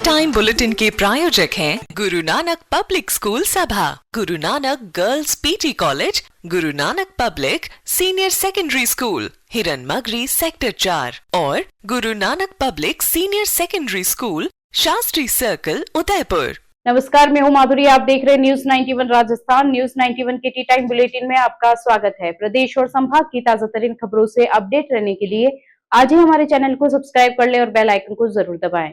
Time bulletin के प्रायोजक हैं गुरु नानक पब्लिक स्कूल सभा, Guru Nanak girls PG college, Guru Nanak public senior secondary school, Hiranmagri sector 4 और Guru Nanak public senior secondary school, Shastri circle, Udaipur. नमस्कार, मैं हूं माधुरी। आप देख रहे हैं न्यूज 91 राजस्थान। न्यूज 91 के टी टाइम बुलेटिन में आपका स्वागत है। प्रदेश और संभाग की ताजा तरीन खबरों से अपडेट रहने के लिए आज ही हमारे चैनल को सब्सक्राइब कर लें और बेल आइकन को जरूर दबाएं।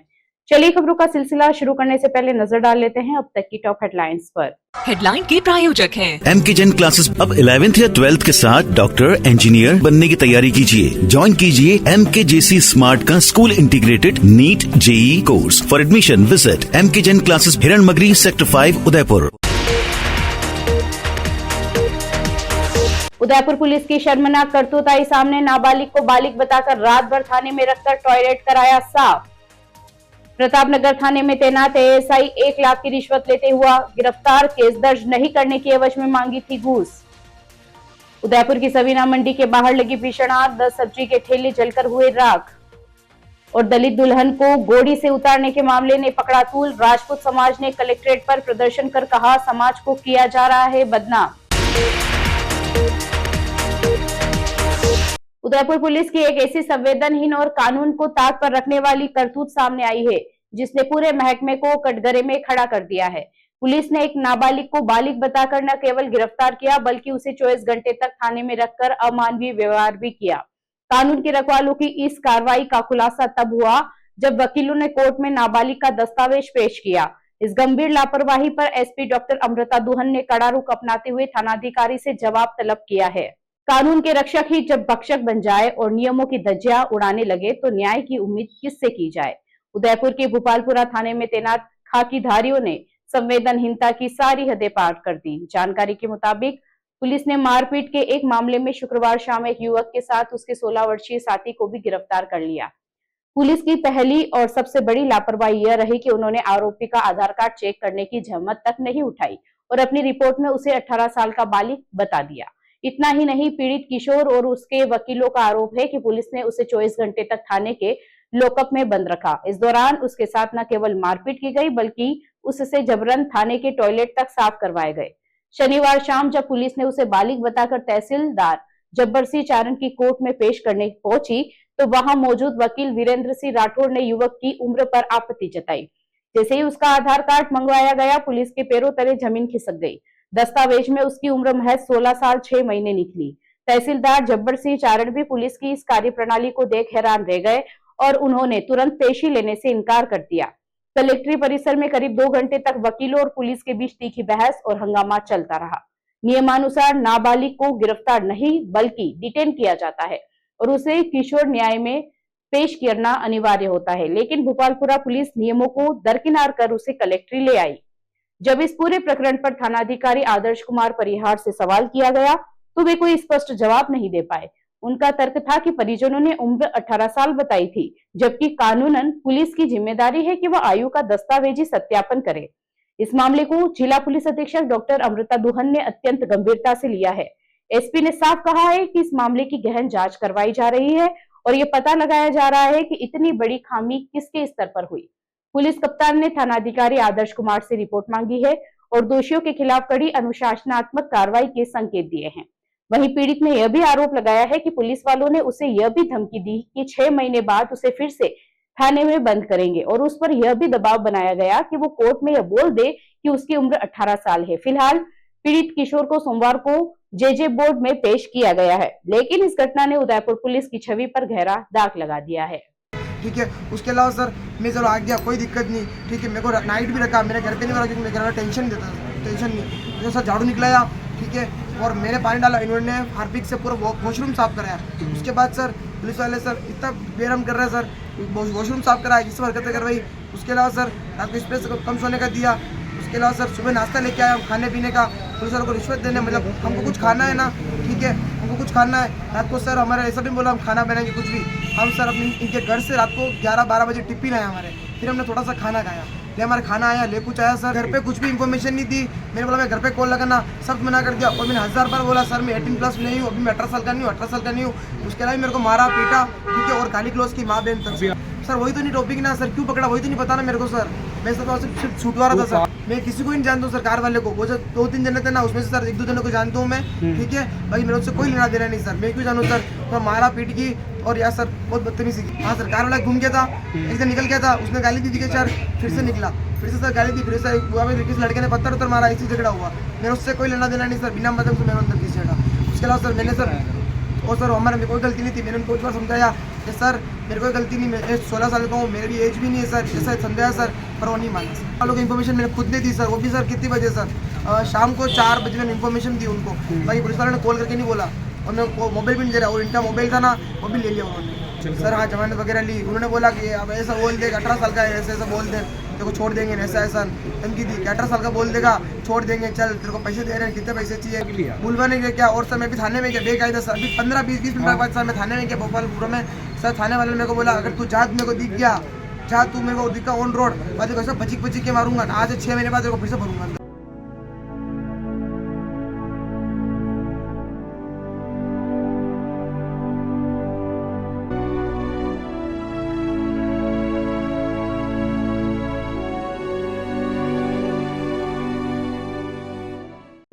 चलिए खबरों का सिलसिला शुरू करने से पहले नजर डाल लेते हैं अब तक की टॉप हेडलाइंस पर। हेडलाइन के प्रायोजक हैं MKGen क्लासेस। अब 11th या 12th के साथ डॉक्टर, इंजीनियर बनने की तैयारी कीजिए। ज्वाइन कीजिए MKJC स्मार्ट का school integrated NEET JEE course. For admission visit MKGen classes, Hiranmagri sector 5, Udaipur. Udaipur police की शर्मनाक करतूत आई सामने। नाबालिग को बालिग बताकर रात भर थाने में रखकर टॉयलेट कराया साफ। प्रतापनगर थाने में तैनात ASI 1 लाख की रिश्वत लेते हुआ गिरफ्तार। केस दर्ज नहीं करने की एवज में मांगी थी घूस। उदयपुर की सवीना मंडी के बाहर लगी भीषण आग, 10 सब्जी के ठेले जलकर हुए राख। और दलित दुल्हन को गोड़ी से उतारने के मामले ने पकड़ा तूल। राजपूत समाज ने कलेक्ट्रेट पर प्रदर्शन कर कहा, समाज को किया जा रहा है बदनाम। उदयपुर पुलिस की एक ऐसी संवेदनहीन और कानून को ताक पर रखने वाली करतूत सामने आई है जिसने पूरे महकमे को कटघरे में खड़ा कर दिया है। पुलिस ने एक नाबालिग को बालिग बताकर न केवल गिरफ्तार किया बल्कि उसे 24 घंटे तक थाने में रखकर अमानवीय व्यवहार भी किया। कानून के रखवालों की इस कार्रवाई का खुलासा तब हुआ जब वकीलों ने कोर्ट में नाबालिग का दस्तावेज पेश किया। इस गंभीर लापरवाही पर SP डॉक्टर अमृता दुहन ने कड़ा रुख अपनाते हुए थानाधिकारी से जवाब तलब किया है। कानून के रक्षक ही जब भक्षक बन जाए और नियमों की धज्जियां उड़ाने लगे तो न्याय की उम्मीद किससे की जाए। उदयपुर के भोपालपुरा थाने में तैनात खाकीधारियों ने संवेदनहीनता की सारी हदें पार कर दी। जानकारी के मुताबिक पुलिस ने मारपीट के एक मामले में शुक्रवार शाम एक युवक के साथ उसके 16 वर्षीय साथी को भी गिरफ्तार कर लिया। पुलिस की पहली और सबसे बड़ी लापरवाही यह रही कि उन्होंने आरोपी का आधार कार्ड चेक करने की जहमत तक नहीं उठाई और अपनी रिपोर्ट में उसे 18 साल का बालिग बता दिया। इतना ही नहीं, पीड़ित किशोर और उसके वकीलों का आरोप है कि पुलिस ने उसे 24 घंटे तक थाने के लॉकअप में बंद रखा। इस दौरान उसके साथ न केवल मारपीट की गई बल्कि उससे जबरन थाने के टॉयलेट तक साफ करवाए गए। शनिवार शाम जब पुलिस ने उसे बालिग बताकर तहसीलदार जब्बर सिंह चारण की कोर्ट में पेश करने पहुंची तो वहां मौजूद वकील वीरेंद्र सिंह राठौड़ ने युवक की उम्र पर आपत्ति जताई। जैसे ही उसका आधार कार्ड मंगवाया गया, पुलिस के पैरों तले जमीन खिसक गई। दस्तावेज में उसकी उम्र महज 16 साल 6 महीने निकली। तहसीलदार जब्बर सिंह चारण भी पुलिस की इस कार्यप्रणाली को देख हैरान रह गए और उन्होंने तुरंत पेशी लेने से इनकार कर दिया। कलेक्ट्री परिसर में करीब 2 घंटे तक वकीलों और पुलिस के बीच तीखी बहस और हंगामा चलता रहा। नियमानुसार नाबालिग को गिरफ्तार नहीं बल्कि डिटेन किया जाता है और उसे किशोर न्याय में पेश करना अनिवार्य होता है, लेकिन भोपालपुरा पुलिस नियमों को दरकिनार कर उसे कलेक्ट्री ले आई। जब इस पूरे प्रकरण पर थानाधिकारी आदर्श कुमार परिहार से सवाल किया गया तो वे कोई स्पष्ट जवाब नहीं दे पाए। उनका तर्क था कि परिजनों ने उम्र 18 साल बताई थी, जबकि कानूनन पुलिस की जिम्मेदारी है कि वह आयु का दस्तावेजी सत्यापन करे। इस मामले को जिला पुलिस अधीक्षक डॉक्टर अमृता दुहन ने अत्यंत गंभीरता से लिया है। SP ने साफ कहा है कि इस मामले की गहन जांच करवाई जा रही है और ये पता लगाया जा रहा है कि इतनी बड़ी खामी किसके स्तर पर हुई। पुलिस कप्तान ने थानाधिकारी आदर्श कुमार से रिपोर्ट मांगी है और दोषियों के खिलाफ कड़ी अनुशासनात्मक कार्रवाई के संकेत दिए हैं। वहीं पीड़ित ने यह भी आरोप लगाया है कि पुलिस वालों ने उसे यह भी धमकी दी कि 6 महीने बाद उसे फिर से थाने में बंद करेंगे और उस पर यह भी दबाव बनाया गया कि वो कोर्ट में यह बोल दे कि उसकी उम्र 18 साल है। फिलहाल पीड़ित किशोर को सोमवार को JJ बोर्ड में पेश किया गया है, लेकिन इस घटना ने उदयपुर पुलिस की छवि पर गहरा दाग लगा दिया है। ठीक है, उसके अलावा सर मैं चलो आ गया, कोई दिक्कत नहीं। ठीक है, मेरे को नाइट भी रखा, मेरे घर पे नहीं रखा क्योंकि मेरे घर में टेंशन नहीं। तो सर झाड़ू निकलाया, ठीक है, और मैंने पानी डाला, इन्होंने हार्पिक से पूरा वॉशरूम साफ कराया। उसके बाद सर पुलिस वाले सर इतना बेरहम कर रहे हैं सर, वॉशरूम साफ कराया, जिस हरकतें करवाई। उसके अलावा सर रात को स्पेस कम सोने का दिया। उसके अलावा सर सुबह नाश्ता लेके आया खाने पीने का। पुलिस वालों को रिश्वत देने, मतलब हमको कुछ खाना है ना, ठीक है, हमको कुछ खाना है। रात को सर हमारे ऐसा नहीं बोला हम खाना बनाएंगे कुछ भी। हम सर अपने इनके घर से रात को 11-12 बजे टिफिन आया हमारे, फिर हमने थोड़ा सा खाना खाया। ले हमारा खाना आया, ले कुछ आया सर, घर पे कुछ भी इन्फॉर्मेशन नहीं दी। मैंने बोला मैं घर पे कॉल लगाना, सब मना कर दिया और मैंने 1000 बार बोला सर मैं 18+ नहीं हूँ, अभी मैं 18 साल का नहीं हूँ, 18 साल का नहीं हूँ। उसके अलावा मेरे को मारा पीटा, ठीक है, और गाली क्लोज की माँ बहन तक। सर वही तो नहीं टॉपिक ना सर, क्यों पकड़ा वही तो नहीं पता ना मेरे को सर। मैं सर सिर्फ छूटवा रहा था सर, मैं किसी को ही नहीं जानता हूँ सर, कार वाले को। वो जो 2-3 जने थे ना उसमें से सर 1-2 जनों को जानता हूँ मैं, ठीक है, बाकी मेरे उससे कोई लेना देना नहीं सर। मैं क्यों जानूँ सर, तो मारा पीट की और यार सर बहुत बदतमीजी की। हाँ सर, कार वाला घूम गया था, एक दिन निकल गया था, उसने गाली दी थी सर, फिर से निकला, फिर से सर गाली दी, फिर से हुआ में किस लड़के ने पत्थर उत्तर मारा, इसी झगड़ा हुआ। मेरे उससे कोई लेना देना नहीं सर, बिना मतलब से मेरे अंदर किसी हटा। उसके अलावा सर मैंने सर और सर हमारे में कोई गलती नहीं थी, मैंने उनको एक बार समझाया कि सर मेरे कोई गलती नहीं, मैं 16 साल का हूँ, मेरी भी एज भी नहीं है सर, ऐसा समझाया सर, पर वो नहीं माना सर। वालों की इन्फॉर्मेशन मैंने खुद नहीं दी सर, वो भी सर कितनी बजे सर, शाम को 4 बजे मैंने इन्फॉर्मेशन दी उनको, बाकी पुलिस वालों ने कॉल करके नहीं बोला, और मैं वो मोबाइल भी नहीं दे रहा, वो इनका मोबाइल था ना वो भी ले लिया उन्होंने सर। हाँ जमानत वगैरह ली, उन्होंने बोला कि अब ऐसा बोल दे 18 साल का है, ऐसा ऐसा बोल दे तेरे को छोड़ देंगे, ऐसा ऐसा धमकी दी कि 18 साल का बोल देगा छोड़ देंगे, चल तेरे को पैसे दे रहे हैं, कितने पैसे चाहिए बुलवाने के क्या। और सर मैं भी थाने में गया बेकायदा सर, अभी 15-20 मिनट बाद सर मैं थाने में गया भोपालपुर में सर। थाने वाले ने मेरे को बोला अगर तू जा मेरे को दिख गया, जा तू मेरे को दिखा ऑन रोड, बाद में कैसा बचिक के मारूंगा, आज 6 महीने बाद तेरे को फिर से भरूंगा।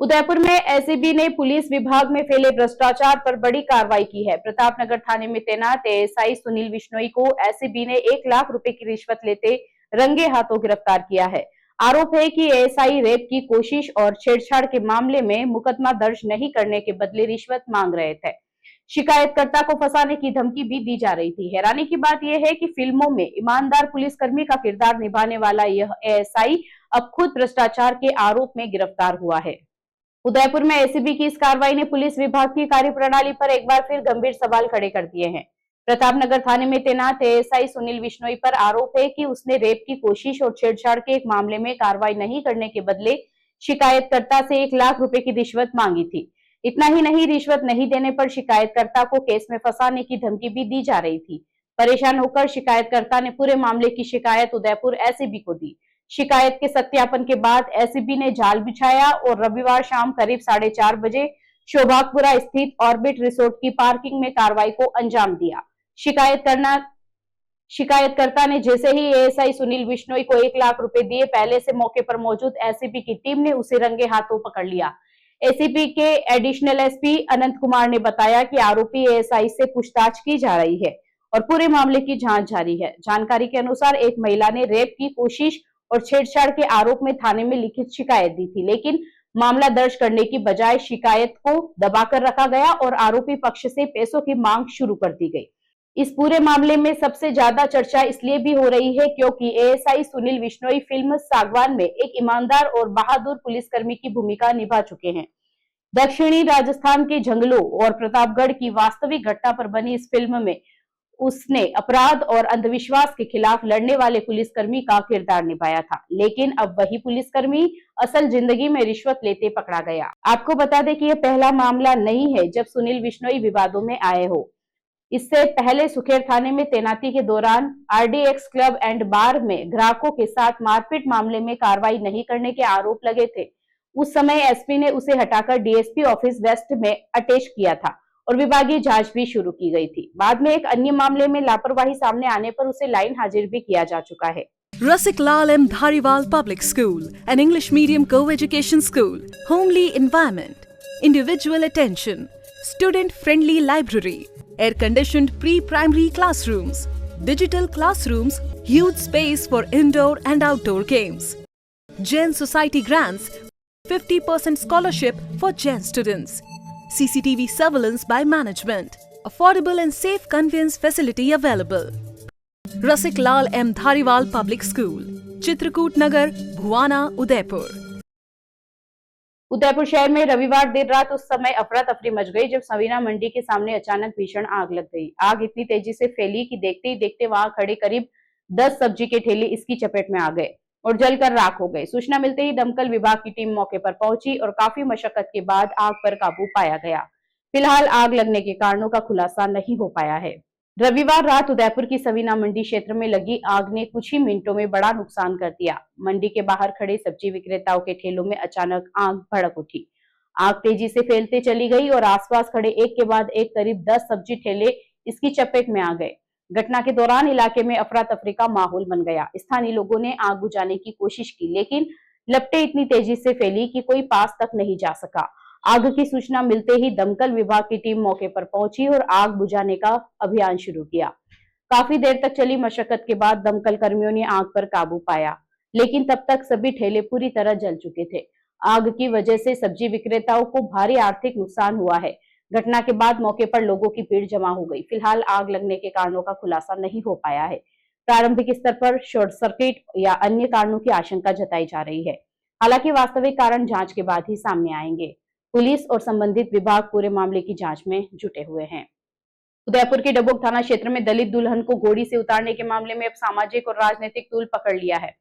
उदयपुर में एसीबी ने पुलिस विभाग में फैले भ्रष्टाचार पर बड़ी कार्रवाई की है। प्रतापनगर थाने में तैनात एएसआई सुनील बिश्नोई को एसीबी ने 1 लाख रुपए की रिश्वत लेते रंगे हाथों गिरफ्तार किया है। आरोप है कि एएसआई रेप की कोशिश और छेड़छाड़ के मामले में मुकदमा दर्ज नहीं करने के बदले रिश्वत मांग रहे थे। शिकायतकर्ता को फंसाने की धमकी भी दी जा रही थी। हैरानी की बात यह है कि फिल्मों में ईमानदार पुलिसकर्मी का किरदार निभाने वाला यह एएसआई अब खुद भ्रष्टाचार के आरोप में गिरफ्तार हुआ है। उदयपुर में एसीबी की इस कार्रवाई ने पुलिस विभाग की कार्यप्रणाली पर एक बार फिर गंभीर सवाल खड़े कर दिए हैं। प्रतापनगर थाने में तैनात एएसआई सुनील बिश्नोई पर आरोप है कि उसने रेप की कोशिश और छेड़छाड़ के एक मामले में कार्रवाई नहीं करने के बदले शिकायतकर्ता से 1 लाख रुपए की रिश्वत मांगी थी। इतना ही नहीं, रिश्वत नहीं देने पर शिकायतकर्ता को केस में फंसाने की धमकी भी दी जा रही थी। परेशान होकर शिकायतकर्ता ने पूरे मामले की शिकायत उदयपुर एसीबी को दी। शिकायत के सत्यापन के बाद एसीबी ने जाल बिछाया और रविवार शाम करीब 4:30 बजे शोभागपुरा स्थित ऑर्बिट रिसोर्ट की पार्किंग में कार्रवाई को अंजाम दिया। शिकायतकर्ता ने जैसे ही एएसआई सुनील बिश्नोई को 1 लाख रुपए दिए, पहले से मौके पर मौजूद एसीबी की टीम ने उसे रंगे हाथों पकड़ लिया। एसीपी के एडिशनल एसपी अनंत कुमार ने बताया कि आरोपी एएसआई से पूछताछ की जा रही है और पूरे मामले की जांच जारी है। जानकारी के अनुसार एक महिला ने रेप की कोशिश और छेड़छाड़ के आरोप में थाने में लिखित शिकायत दी थी, लेकिन मामला दर्ज करने की बजाय शिकायत को दबाकर रखा गया और आरोपी पक्ष से पैसों की मांग शुरू कर दी गई। इस पूरे मामले में सबसे ज्यादा चर्चा इसलिए भी हो रही है क्योंकि एएसआई सुनील बिश्नोई फिल्म सागवान में एक ईमानदार और बहादुर पुलिसकर्मी की भूमिका निभा चुके हैं। दक्षिणी राजस्थान के जंगलों और प्रतापगढ़ की वास्तविक घटना पर बनी इस फिल्म में उसने अपराध और अंधविश्वास के खिलाफ लड़ने वाले पुलिसकर्मी का किरदार निभाया था, लेकिन अब वही पुलिसकर्मी असल जिंदगी में रिश्वत लेते पकड़ा गया। आपको बता दें कि यह पहला मामला नहीं है जब सुनील बिश्नोई विवादों में आए हो। इससे पहले सुखेर थाने में तैनाती के दौरान आरडीएक्स क्लब एंड बार में ग्राहकों के साथ मारपीट मामले में कार्रवाई नहीं करने के आरोप लगे थे। उस समय एसपी ने उसे हटाकर डीएसपी ऑफिस वेस्ट में अटैच किया था और विभागीय जांच भी शुरू की गई थी। बाद में एक अन्य मामले में लापरवाही सामने आने पर उसे लाइन हाजिर भी किया जा चुका है। Rasik Lal M. Dhariwal Public School, an English medium co-education school, homely environment, individual attention, student-friendly library, air-conditioned pre-primary classrooms, digital classrooms, huge space for indoor and outdoor games. Jain Society grants 50% scholarship for Jain students. CCTV surveillance by management. Affordable and safe conveyance facility available. Rasik Lal M. Dhariwal Public School, Chitrakoot नगर, भुवाना, उदयपुर। उदयपुर शहर में रविवार देर रात उस समय अफरा तफरी much गई जब सवीना मंडी के सामने अचानक भीषण आग लग गई। आग इतनी तेजी से फैली कि देखते ही देखते वहां खड़े करीब 10 सब्जी के ठेले इसकी चपेट में आ गए और जलकर राख हो गए। सूचना मिलते ही दमकल विभाग की टीम मौके पर पहुंची और काफी मशक्कत के बाद आग पर काबू पाया गया। फिलहाल आग लगने के कारणों का खुलासा नहीं हो पाया है। रविवार रात उदयपुर की सवीना मंडी क्षेत्र में लगी आग ने कुछ ही मिनटों में बड़ा नुकसान कर दिया। मंडी के बाहर खड़े सब्जी विक्रेताओं के ठेलों में अचानक आग भड़क उठी। आग तेजी से फैलते चली गई और आसपास खड़े एक के बाद एक करीब 10 सब्जी ठेले इसकी चपेट में आ गए। घटना के दौरान इलाके में अफरा तफरी का माहौल बन गया। स्थानीय लोगों ने आग बुझाने की कोशिश की, लेकिन लपटें इतनी तेजी से फैली कि कोई पास तक नहीं जा सका। आग की सूचना मिलते ही दमकल विभाग की टीम मौके पर पहुंची और आग बुझाने का अभियान शुरू किया। काफी देर तक चली मशक्कत के बाद दमकल कर्मियों ने आग पर काबू पाया, लेकिन तब तक सभी ठेले पूरी तरह जल चुके थे। आग की वजह से सब्जी विक्रेताओं को भारी आर्थिक नुकसान हुआ है। घटना के बाद मौके पर लोगों की भीड़ जमा हो गई। फिलहाल आग लगने के कारणों का खुलासा नहीं हो पाया है। प्रारंभिक स्तर पर शॉर्ट सर्किट या अन्य कारणों की आशंका जताई जा रही है। हालांकि वास्तविक कारण जांच के बाद ही सामने आएंगे। पुलिस और संबंधित विभाग पूरे मामले की जांच में जुटे हुए हैं। उदयपुर के डबोक थाना क्षेत्र में दलित दुल्हन को घोड़ी से उतारने के मामले में अब सामाजिक और राजनीतिक तूल पकड़ लिया है।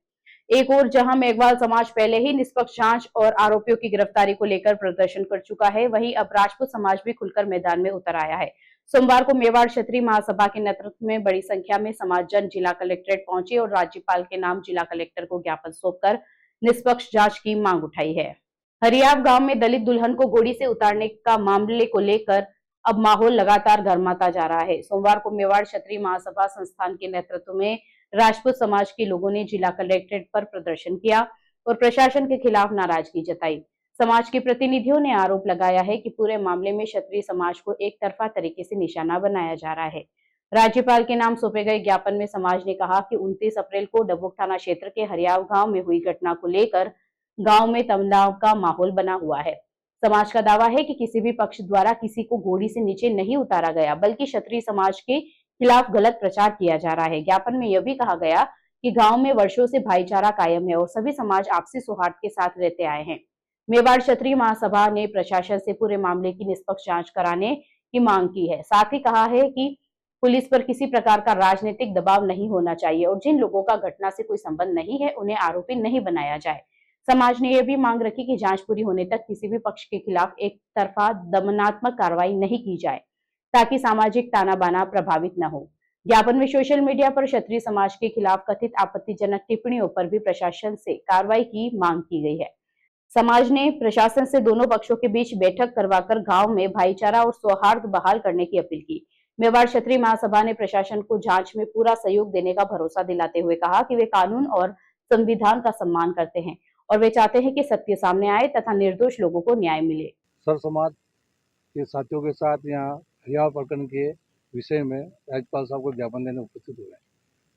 एक ओर जहां मेघवाल समाज पहले ही निष्पक्ष जांच और आरोपियों की गिरफ्तारी को लेकर प्रदर्शन कर चुका है, वहीं अब राजपूत समाज भी खुलकर मैदान में उतर आया है। सोमवार को मेवाड़ क्षत्रिय महासभा के नेतृत्व में बड़ी संख्या में समाजजन जिला कलेक्ट्रेट पहुंचे और राज्यपाल के नाम जिला कलेक्टर को ज्ञापन सौंपकर निष्पक्ष जांच की मांग उठाई है। हरियाव गांव में दलित दुल्हन को घोड़ी से उतारने का मामले को लेकर अब माहौल लगातार गर्माता जा रहा है। सोमवार को मेवाड़ क्षत्रिय महासभा संस्थान के नेतृत्व में राजपूत समाज के लोगों ने जिला कलेक्ट्रेट पर प्रदर्शन किया और प्रशासन के खिलाफ नाराजगी जताई। समाज के प्रतिनिधियों ने आरोप लगाया है कि पूरे मामले में क्षत्रिय समाज को एक तरफा तरीके से निशाना बनाया जा रहा है। राज्यपाल के नाम सौंपे गए ज्ञापन में समाज ने कहा कि 29 अप्रैल को डबोक थाना क्षेत्र के हरियाव गांव में हुई घटना को लेकर गांव में तनाव का माहौल बना हुआ है। समाज का दावा है कि किसी भी पक्ष द्वारा किसी को घोड़ी से नीचे नहीं उतारा गया, बल्कि क्षत्रिय समाज के खिलाफ गलत प्रचार किया जा रहा है। ज्ञापन में यह भी कहा गया कि गांव में वर्षों से भाईचारा कायम है और सभी समाज आपसी सौहार्द के साथ रहते आए हैं। मेवाड़ क्षत्रिय महासभा ने प्रशासन से पूरे मामले की निष्पक्ष जांच कराने की मांग की है। साथ ही कहा है कि पुलिस पर किसी प्रकार का राजनीतिक दबाव नहीं होना चाहिए और जिन लोगों का घटना से कोई संबंध नहीं है उन्हें आरोपी नहीं बनाया जाए। समाज ने यह भी मांग रखी कि जांच पूरी होने तक किसी भी पक्ष के खिलाफ एक तरफा दमनात्मक कार्रवाई नहीं की जाए, ताकि सामाजिक ताना बाना प्रभावित न हो। ज्ञापन में सोशल मीडिया पर क्षत्रिय समाज के खिलाफ कथित आपत्तिजनक टिप्पणियों पर भी प्रशासन से कार्रवाई की मांग की गई है। समाज ने प्रशासन से दोनों पक्षों के बीच बैठक करवाकर गांव में भाईचारा और सौहार्द बहाल करने की अपील की। मेवाड़ क्षत्रिय महासभा ने प्रशासन को जांच में पूरा सहयोग देने का भरोसा दिलाते हुए कहा कि वे कानून और संविधान का सम्मान करते हैं और वे चाहते हैं कि सत्य सामने आए तथा निर्दोष लोगों को न्याय मिले। सर समाज के साथियों के साथ यहाँ हरियाव प्रकरण के विषय में राज्यपाल साहब को ज्ञापन देने उपस्थित हुए हैं।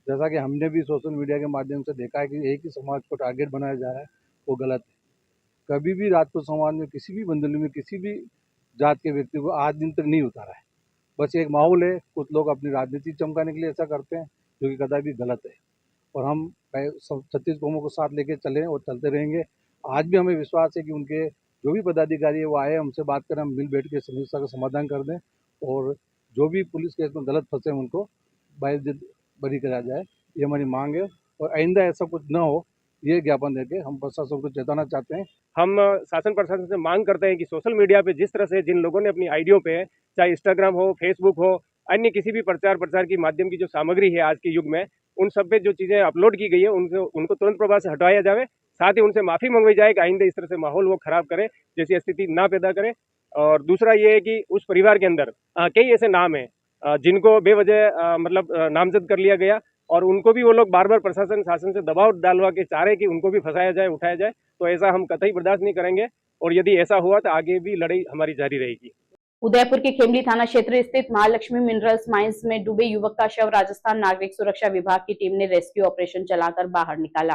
जैसा कि हमने भी सोशल मीडिया के माध्यम से देखा है कि एक ही समाज को टारगेट बनाया जा रहा है, वो गलत है। कभी भी राजपूत समाज में किसी भी मंडली में किसी भी जात के व्यक्ति को आज दिन तक नहीं उतारा है। बस एक माहौल है, कुछ लोग अपनी राजनीति चमकाने के लिए ऐसा करते हैं, जो कि कदापि गलत है। और हम 36 कौमों को साथ लेके चले और चलते रहेंगे। आज भी हमें विश्वास है कि उनके जो भी पदाधिकारी है वो आए, हमसे बात करें, हम मिल बैठ के समस्या का समाधान कर दें और जो भी पुलिस केस में गलत फंसे उनको बाइज्जत बरी करा जाए, ये हमारी मांग है। और आइंदा ऐसा कुछ न हो, ये ज्ञापन देके हम प्रशासन को चेताना चाहते हैं। हम शासन प्रशासन से मांग करते हैं कि सोशल मीडिया पे जिस तरह से जिन लोगों ने अपनी आईडियों पे, चाहे इंस्टाग्राम हो, फेसबुक हो, अन्य किसी भी प्रचार की माध्यम की जो सामग्री है आज के युग में, उन सब पे जो चीज़ें अपलोड की गई है उनको तुरंत प्रभाव से हटाया जाए। साथ ही उनसे माफ़ी मंगवाई जाए कि आइंदा इस तरह से माहौल वो खराब करे, जैसी स्थिति ना पैदा करे। और दूसरा ये है कि उस परिवार के अंदर कई ऐसे नाम हैं जिनको बेवजह मतलब नामजद कर लिया गया और उनको भी वो लोग बार बार प्रशासन शासन से दबाव डालवा के चाह रहे कि उनको भी फंसाया जाए, उठाया जाए। तो ऐसा हम कतई बर्दाश्त नहीं करेंगे और यदि ऐसा हुआ तो आगे भी लड़ाई हमारी जारी रहेगी। उदयपुर के खेमली थाना क्षेत्र स्थित महालक्ष्मी मिनरल्स माइंस में डूबे युवक का शव राजस्थान नागरिक सुरक्षा विभाग की टीम ने रेस्क्यू ऑपरेशन चलाकर बाहर निकाला।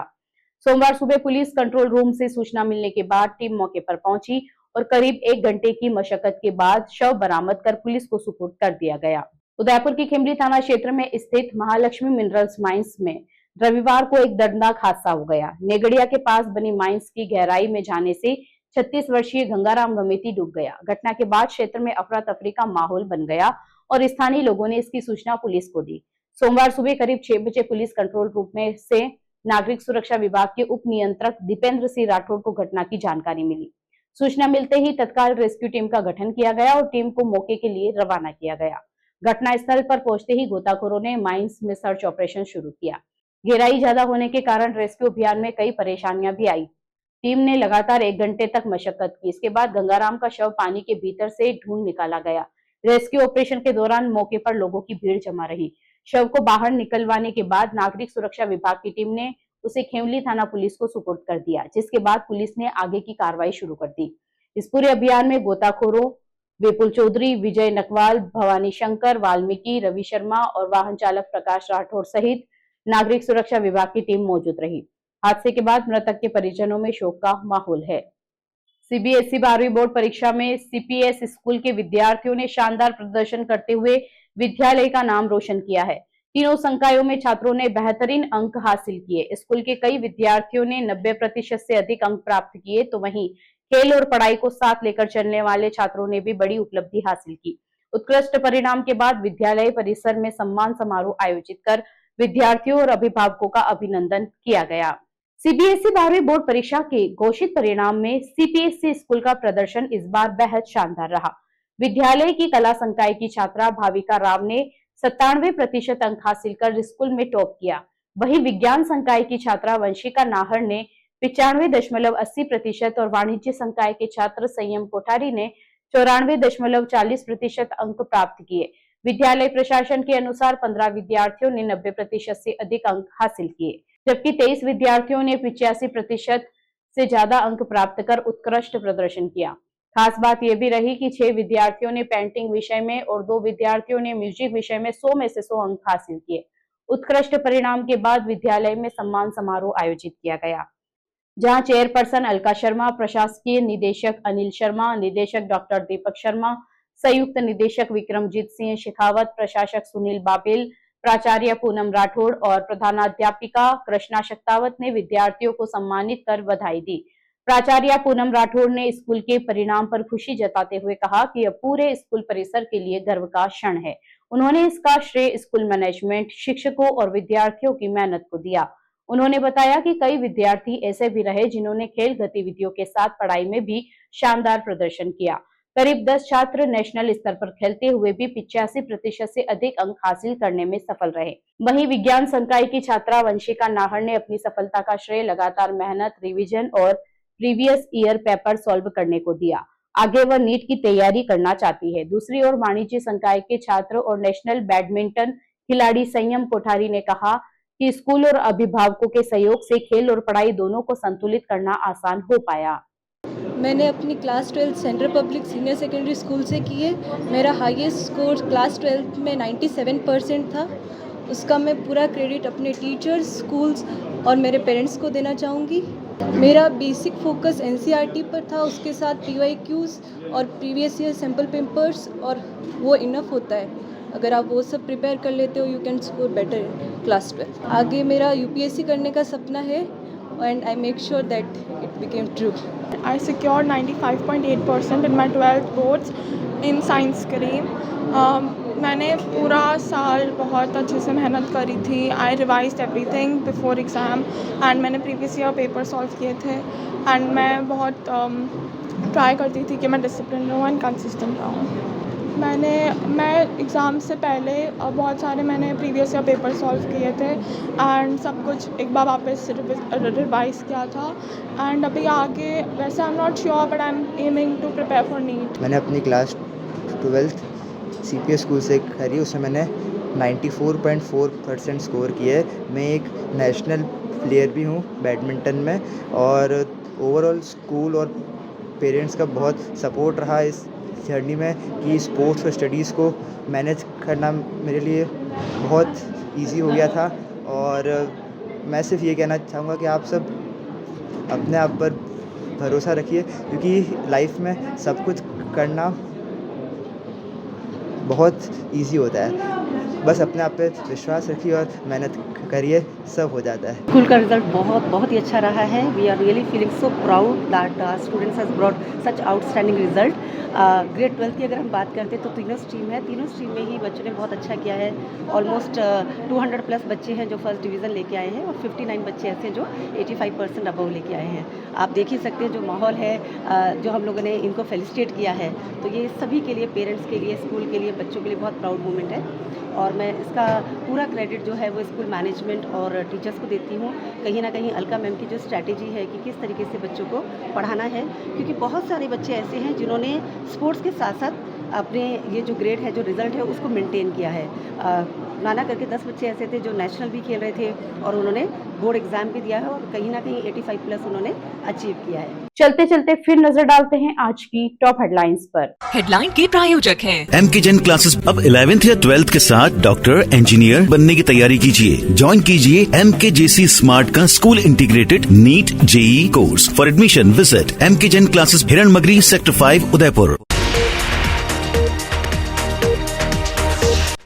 सोमवार सुबह पुलिस कंट्रोल रूम से सूचना मिलने के बाद टीम मौके पर पहुंची और करीब 1 घंटे की मशक्कत के बाद शव बरामद कर पुलिस को सुपुर्द कर दिया गया। उदयपुर की खेमली थाना क्षेत्र में स्थित महालक्ष्मी मिनरल्स माइंस में रविवार को एक दर्दनाक हादसा हो गया। नेगड़िया के पास बनी माइंस की गहराई में जाने से 36 वर्षीय गंगाराम गमेती डूब गया। घटना के बाद क्षेत्र में अफरा तफरी का माहौल बन गया और स्थानीय लोगों ने इसकी सूचना पुलिस को दी। सोमवार सुबह करीब 6 बजे पुलिस कंट्रोल रूम में से नागरिक सुरक्षा विभाग के उप नियंत्रक दीपेंद्र सिंह राठौड़ को घटना की जानकारी मिली। सूचना मिलते ही तत्काल रेस्क्यू टीम का गठन किया गया और टीम को मौके के लिए रवाना किया गया। घटनास्थल पर पहुंचते ही गोताखोरों ने माइंस में सर्च ऑपरेशन शुरू किया। गहराई ज्यादा होने के कारण रेस्क्यू अभियान में कई परेशानियां भी आई। टीम ने लगातार 1 घंटे तक मशक्कत की। इसके बाद गंगाराम का शव पानी के भीतर से ढूंढ निकाला गया। रेस्क्यू ऑपरेशन के दौरान मौके पर लोगों की भीड़ जमा रही। शव को बाहर निकलवाने के बाद नागरिक सुरक्षा विभाग की टीम ने उसे खेवली थाना पुलिस को सुपुर्द कर दिया, जिसके बाद पुलिस ने आगे की कार्रवाई शुरू कर दी। इस पूरे अभियान में गोताखोरों विपुल चौधरी, विजय नकवाल, भवानी शंकर, वाल्मीकि, रवि शर्मा और वाहन चालक प्रकाश राठौर सहित नागरिक सुरक्षा विभाग की टीम मौजूद रही। हादसे के बाद मृतक के परिजनों में शोक का माहौल है। सीबीएसई 12वीं बोर्ड परीक्षा में सीपीएस स्कूल के विद्यार्थियों ने शानदार प्रदर्शन करते हुए विद्यालय का नाम रोशन किया है। तीनों संकायों में छात्रों ने बेहतरीन अंक हासिल किए। स्कूल के कई विद्यार्थियों ने 90% से अधिक अंक प्राप्त किए, तो वहीं खेल और पढ़ाई को साथ लेकर चलने वाले छात्रों ने भी बड़ी उपलब्धि हासिल की। उत्कृष्ट परिणाम के बाद विद्यालय परिसर में सम्मान समारोह आयोजित कर विद्यार्थियों और अभिभावकों का अभिनंदन किया गया। सीबीएसई 12वीं बोर्ड परीक्षा के घोषित परिणाम में सीपीएसई स्कूल का प्रदर्शन इस बार बेहद शानदार रहा। विद्यालय की कला संकाय की छात्रा भाविका राव ने 97% अंक हासिल कर स्कूल में टॉप किया। वहीं विज्ञान संकाय की छात्रा वंशिका नाहर ने 95.80% और वाणिज्य संकाय के छात्र संयम कोठारी ने 94.40% अंक प्राप्त किए। विद्यालय प्रशासन के अनुसार 15 विद्यार्थियों ने 90% से अधिक अंक हासिल किए, जबकि 23 विद्यार्थियों ने 85% से ज्यादा अंक प्राप्त कर उत्कृष्ट प्रदर्शन किया। खास बात यह भी रही कि 6 विद्यार्थियों ने पेंटिंग विषय में और 2 विद्यार्थियों ने म्यूजिक विषय में 100 में से 100 अंक हासिल किए। उत्कृष्ट परिणाम के बाद विद्यालय में सम्मान समारोह आयोजित किया गया, जहां चेयरपर्सन अलका शर्मा, प्रशासकीय निदेशक अनिल शर्मा, निदेशक डॉक्टर दीपक शर्मा, संयुक्त निदेशक विक्रमजीत सिंह शेखावत, प्रशासक सुनील बाबेल, प्राचार्य पूनम राठौड़ और प्रधानाध्यापिका कृष्णा शक्तावत ने विद्यार्थियों को सम्मानित कर बधाई दी। प्राचार्य पूनम राठौड़ ने स्कूल के परिणाम पर खुशी जताते हुए कहा कि यह पूरे स्कूल परिसर के लिए गर्व का क्षण है। उन्होंने इसका श्रेय स्कूल मैनेजमेंट, शिक्षकों और विद्यार्थियों की मेहनत को दिया। उन्होंने बताया कि कई विद्यार्थी ऐसे भी रहे जिन्होंने खेल गतिविधियों के साथ पढ़ाई में भी शानदार प्रदर्शन किया। करीब 10 छात्र नेशनल स्तर पर खेलते हुए भी 85% से अधिक अंक हासिल करने में सफल रहे। वहीं विज्ञान संकाय की छात्रा वंशिका नाहर ने अपनी सफलता का श्रेय लगातार मेहनत, रिवीजन और प्रीवियस ईयर पेपर सॉल्व करने को दिया। आगे वह नीट की तैयारी करना चाहती है। दूसरी ओर वाणिज्य संकाय के छात्र और नेशनल बैडमिंटन खिलाड़ी संयम कोठारी ने कहा कि स्कूल और अभिभावकों के सहयोग से खेल और पढ़ाई दोनों को संतुलित करना आसान हो पाया। मैंने अपनी class 12 central public senior secondary school से की है। मेरा हाईएस्ट स्कोर क्लास 12 में 97% था। उसका मैं पूरा क्रेडिट अपने टीचर्स, स्कूल्स और मेरे पेरेंट्स को देना चाहूँगी। मेरा बेसिक फोकस एनसीईआरटी पर था, उसके साथ पीवाईक्यूज और प्रीवियस ईयर सैम्पल पेपर्स, और वो इनफ होता है। अगर आप वो सब प्रिपेयर कर लेते हो, you can score better in class 12। आगे मेरा यूपीएससी करने का सपना है and I make sure that it became true. I secured 95.8% in my 12th boards in science stream. मैंने पूरा साल बहुत अच्छे से मेहनत करी थी। I revised everything before exam and मैंने previous year पेपर सॉल्व किए थे and मैं बहुत ट्राई करती थी कि मैं डिसिप्लिन रहूँ एंड कंसिस्टेंट रहूँ। मैं एग्ज़ाम से पहले बहुत सारे मैंने प्रीवियस ईयर पेपर सॉल्व किए थे एंड सब कुछ एक बार वापस रिवाइज किया था एंड अभी आगे वैसे I am not sure but I am aiming to prepare for NEET. मैंने अपनी क्लास 12th सीपीएस स्कूल से करी, उसमें मैंने 94.4% स्कोर किए। मैं एक नेशनल प्लेयर भी हूँ बैडमिंटन में और ओवरऑल स्कूल और पेरेंट्स का बहुत सपोर्ट रहा इस जर्नी में कि स्पोर्ट्स और स्टडीज़ को मैनेज करना मेरे लिए बहुत इजी हो गया था। और मैं सिर्फ ये कहना चाहूँगा कि आप सब अपने आप पर भरोसा रखिए, क्योंकि लाइफ में सब कुछ करना बहुत इजी होता है। बस अपने आप पे विश्वास रखिए और मेहनत करिए, सब हो जाता है। स्कूल का रिजल्ट बहुत ही अच्छा रहा है। We are really feeling so proud that students has brought such outstanding result. Grade 12 की अगर हम बात करते हैं तो तीनों स्ट्रीम है, तीनों स्ट्रीम में ही बच्चों ने बहुत अच्छा किया है। ऑलमोस्ट 200 प्लस बच्चे हैं जो फर्स्ट डिवीज़न लेके आए हैं और 59 बच्चे ऐसे हैं जो 85% अबव लेके आए हैं। आप देख ही सकते हैं जो माहौल है, जो हम लोगों ने इनको फेलिसिटेट किया है, तो ये सभी के लिए, पेरेंट्स के लिए, स्कूल के लिए, बच्चों के लिए बहुत प्राउड मोमेंट है। और मैं इसका पूरा क्रेडिट जो है वो स्कूल मैनेजमेंट और टीचर्स को देती हूँ। कहीं ना कहीं अलका मैम की जो स्ट्रैटेजी है कि किस तरीके से बच्चों को पढ़ाना है, क्योंकि बहुत सारे बच्चे ऐसे हैं जिन्होंने स्पोर्ट्स के साथ साथ अपने ये जो ग्रेड है, जो रिज़ल्ट है, उसको मेंटेन किया है। नाना करके 10 बच्चे ऐसे थे जो नेशनल भी खेल रहे थे और उन्होंने बोर्ड एग्जाम भी दिया है और कहीं ना कहीं 85+ उन्होंने अचीव किया है। चलते चलते फिर नजर डालते हैं आज की टॉप हेडलाइंस पर। हेडलाइन के प्रायोजक हैं MK जैन क्लासेस। अब 11th या 12th के साथ डॉक्टर, इंजीनियर बनने की तैयारी कीजिए। ज्वाइन कीजिए MKJC स्मार्ट का school integrated NEET JEE course. For admission visit MK Jain classes, Hiran Magri, sector 5, Udaipur.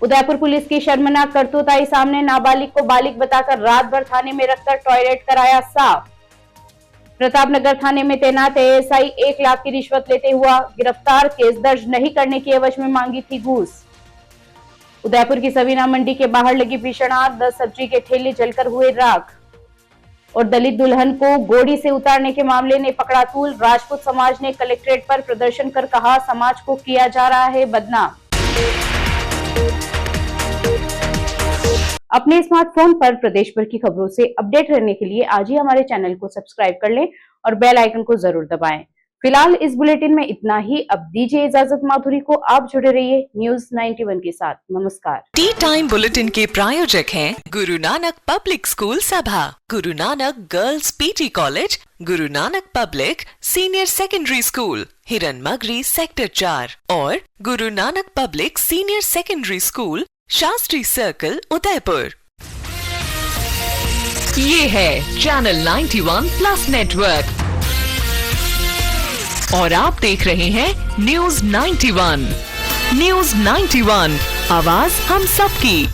Udaipur police की शर्मनाक करतूत आई सामने। नाबालिग को बालिग बताकर रात भर थाने में रखकर टॉयलेट कराया साफ। प्रतापनगर थाने में तैनात ASI 1 लाख की रिश्वत लेते हुआ गिरफ्तार। केस दर्ज नहीं करने की एवज में मांगी थी घूस। उदयपुर की सवीना मंडी के बाहर लगी भीषण आग, 10 सब्जी के ठेले जलकर हुए राख। और दलित दुल्हन को गोड़ी से उतारने के मामले ने पकड़ा तूल। राजपूत समाज ने कलेक्ट्रेट पर प्रदर्शन कर कहा, समाज को किया जा रहा है बदनाम। अपने स्मार्टफोन पर प्रदेश भर की खबरों से अपडेट रहने के लिए आज ही हमारे चैनल को सब्सक्राइब कर लें और बेल आइकन को जरूर दबाएं। फिलहाल इस बुलेटिन में इतना ही। अब दीजिए इजाजत माधुरी को। आप जुड़े रहिए न्यूज़ 91 के साथ। नमस्कार। टी टाइम बुलेटिन के प्रायोजक हैं गुरु नानक पब्लिक स्कूल सभा, Guru Nanak girls PG college, Guru Nanak public senior secondary school, हिरन मगरी, सेक्टर 4 और Guru Nanak public senior secondary school, Shastri circle, Udaipur. ये है चैनल 91+ नेटवर्क और आप देख रहे हैं न्यूज़ 91। न्यूज़ 91, आवाज हम सबकी।